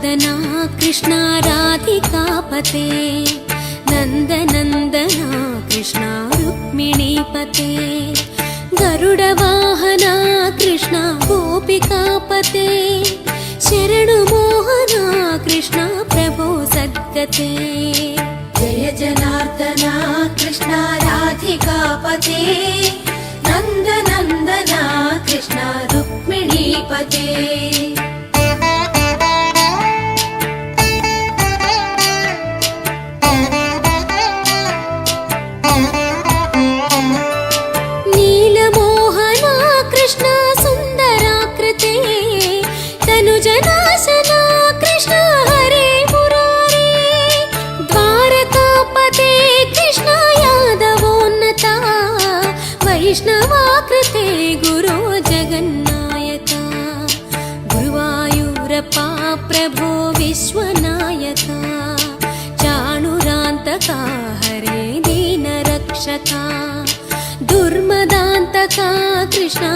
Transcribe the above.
जनार्दना कृष्णा राधिकापते नन्दनन्दना कृष्णा रुक्मिणीपते गरुडवाहना कृष्णा गोपिकापते शरणुमोहना कृष्णा प्रभो सद्गते जय जनार्दना कृष्णा राधिकापते नन्दनन्दना कृष्णा रुक्मिणीपते नीलमोहना कृष्णा सुन्दराकृते तनुजनाशना कृष्णा हरे मुरारे द्वारकापते कृष्णा यादवोन्नता वैष्णवाकृते गुरो जगन्नायका गुरुवायूरप्पा प्रभो विश्वनायका चाणुरान्तका हरे दीनरक्षका दुर्मदान्तका कृष्णा।